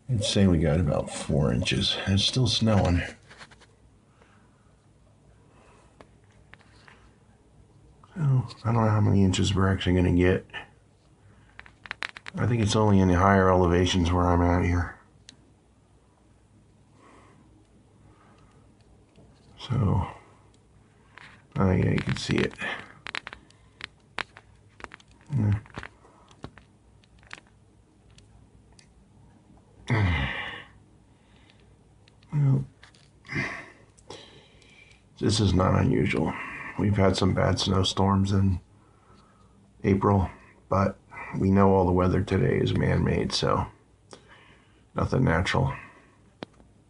I'd say we got about 4 inches. It's still snowing. So, I don't know how many inches we're actually going to get. I think it's only in the higher elevations where I'm at here. So, oh yeah, you can see it. Yeah. Well, this is not unusual. We've had some bad snowstorms in April, but we know all the weather today is man-made, so nothing natural.